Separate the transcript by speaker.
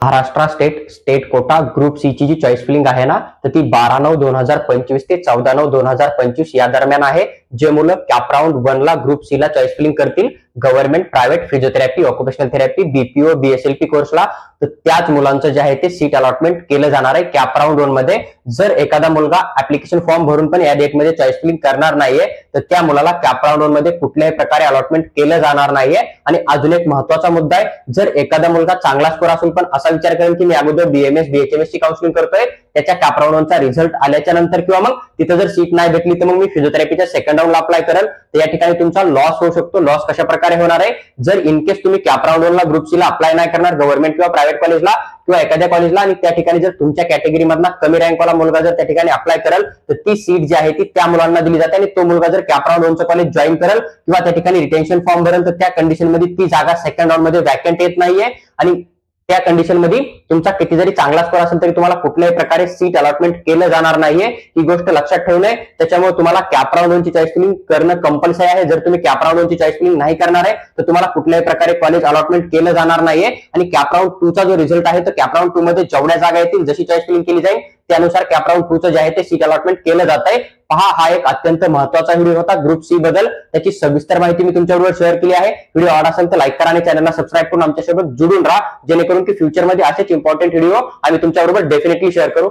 Speaker 1: Maharashtra state quota group C ची जी choice feeling आहे ना, तर ती 12/9/2025 ते 14/9/2025 या दरम्यान आहे. जे मुलं कॅप राऊंड 1 ला ग्रुप सी ला चॉईस फिलिंग करतील government private physiotherapy occupational therapy BPO BSLP कोर्सला, तर त्याच मुलांचं जे आहे ते सीट अलॉटमेंट केलं जाणार आहे कॅप राऊंड 1 मध्ये. जर एखादा मुलगा ऍप्लिकेशन फॉर्म भरून पण या डेटमध्ये चॉईस फिलिंग करणार नाहीये, तर त्या मुलाला कॅप राऊंड 1 मध्ये कुठल्याही प्रकारे अलॉटमेंट केलं जाणार नाहीये. आणि अजून एक महत्वाचा मुद्दा आहे, जर एखादा मुलगा चांगला स्कोर असेल पण असा विचार करेल की मी अगोदर बीएमएस बीएचएमएस ची काउन्सिलिंग करतोय, त्याच्या कॅप राऊंड 1 चा रिझल्ट आल्याच्या नंतर किंवा मग तिथं जर सीट नाही भेटली तर मग मी फिजिओथेरपीच्या सेकंड राऊंडला अप्लाय करेल, तर या ठिकाणी तुमचा लॉस होऊ शकतो. लॉस कशा प्रकारे होणार आहे, जर इन केस तुम्ही कॅप राऊंड 1 ला ग्रुप सी ला अप्लाय नाही करणार गव्हर्नमेंट किंवा प्रायव्हेट कॉलेजला किंवा एखाद्या कॉलेजला, आणि त्या ठिकाणी जर तुमच्या कॅटेगरी मधला कमी रँकवाला मुलगा जर त्या ठिकाणी अप्लाय करेल, तर ती सीट जी आहे ती त्या मुलांना दिली जाते. आणि तो मुलगा जर कॅप राऊंड 1 चं कॉलेज जॉईन करेल किंवा त्या ठिकाणी रिटेन्शन फॉर्म भरेल, तर त्या कंडिशन मध्ये ती जागा सेकंड राऊंड मध्ये वॅकंट येत नाहीये. आणि त्या कंडिशन मध्ये तुमचा किती जरी चांगला स्कोर असेल तरी तुम्हाला कुठल्याही प्रकारे सीट अलॉटमेंट केलं जाणार नाहीये. ही गोष्ट लक्षात ठेवणे. त्याच्यामुळे तुम्हाला कॅप राऊंड 1 ची चॉईस फिलिंग करणं कंपल्सरी आहे. जर तुम्ही कॅप राऊंड 1 ची चॉईस फिलिंग नाही करणार आहे तर तुम्हाला कुठल्याही प्रकारे कॉलेज अलॉटमेंट केलं जाणार नाहीये. आणि कॅप राऊंड 2 चा जो रिझल्ट आहे, तर कॅप राऊंड 2 मध्ये जेवढ्या जागा येतील जशी चॉईस फिलिंग केली जाईल त्यानुसार कॅप राऊंड 2 चं जे आहे ते सीट अलॉटमेंट केलं जात आहे. पहा, हा एक अत्यंत महत्वाचा व्हिडिओ होता ग्रुप सी बद्दल. त्याची सविस्तर माहिती मी तुमच्याबरोबर शेअर केली आहे. व्हिडिओ आवडला असेल तर लाईक करा आणि चॅनलला सबस्क्राईब करून आमच्यासोबत जुडून राहा, जेणेकरून की फ्युचरमध्ये असेच इम्पॉर्टंट व्हिडिओ आम्ही तुमच्याबरोबर डेफिनेटली शेअर करू.